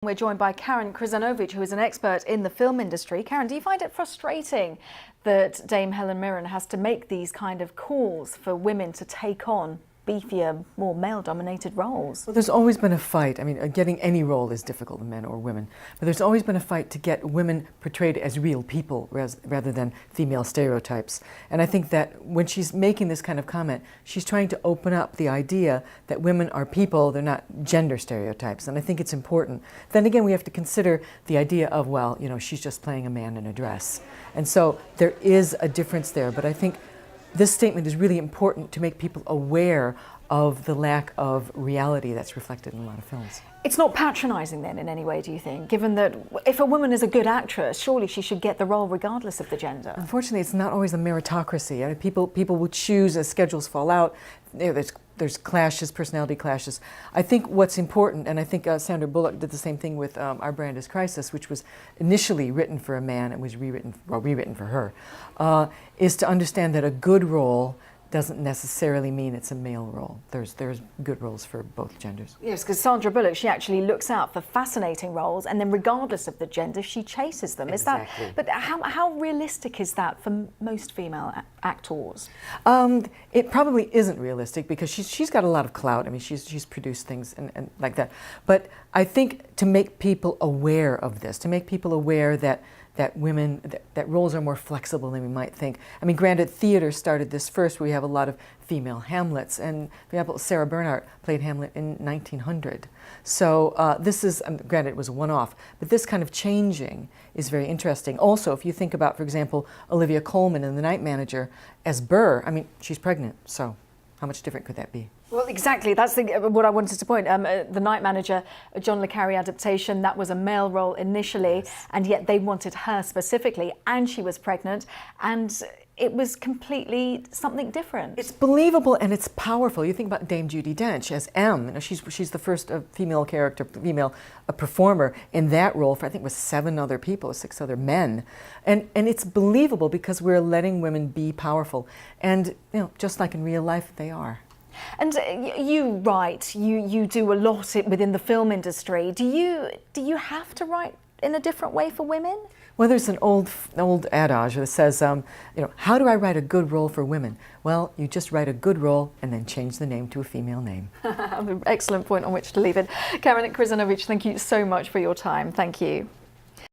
We're joined by Karen Krizanovich, who is an expert in the film industry. Karen, do you find it frustrating that Dame Helen Mirren has to make these kind of calls for women to take on beefier, more male-dominated roles? Well, there's always been a fight. I mean, getting any role is difficult, men or women. But there's always been a fight to get women portrayed as real people rather than female stereotypes. And I think that when she's making this kind of comment, she's trying to open up the idea that women are people, they're not gender stereotypes. And I think it's important. Then again, we have to consider the idea of, well, you know, she's just playing a man in a dress. And so there is a difference there. But I think this statement is really important to make people aware of the lack of reality that's reflected in a lot of films. It's not patronizing then in any way, do you think? Given that if a woman is a good actress, surely she should get the role regardless of the gender. Unfortunately, it's not always a meritocracy. I mean, people will choose as schedules fall out. There's clashes, personality clashes. I think what's important, and I think Sandra Bullock did the same thing with Our Brand is Crisis, which was initially written for a man and was rewritten for her, is to understand that a good role doesn't necessarily mean it's a male role. There's good roles for both genders. Yes, because Sandra Bullock, she actually looks out for fascinating roles, and then regardless of the gender, she chases them. Exactly. Is that? But how realistic is that for most female actors? It probably isn't realistic because she's got a lot of clout. I mean, she's produced things and like that. But I think to make people aware of this, to make people aware that that roles are more flexible than we might think. I mean, granted, theater started this first, where we have a lot of female Hamlets, and for example, Sarah Bernhardt played Hamlet in 1900. So this is, granted, it was a one-off, but this kind of changing is very interesting. Also, if you think about, for example, Olivia Colman in The Night Manager as Burr, I mean, she's pregnant, so how much different could that be? Well, exactly. That's what I wanted to point. The Night Manager, a John le Carré adaptation, that was a male role initially, yes, and yet they wanted her specifically, and she was pregnant, and it was completely something different. It's believable and it's powerful. You think about Dame Judi Dench as M. You know, she's the first female character, performer in that role for, I think it was 7 other people, 6 other men, and it's believable because we're letting women be powerful, and you know, just like in real life, they are. And you write, you do a lot within the film industry. Do you have to write in a different way for women? Well, there's an old adage that says, you know, how do I write a good role for women? Well, you just write a good role and then change the name to a female name. Excellent point on which to leave it. Karen Krizanovich, thank you so much for your time. Thank you.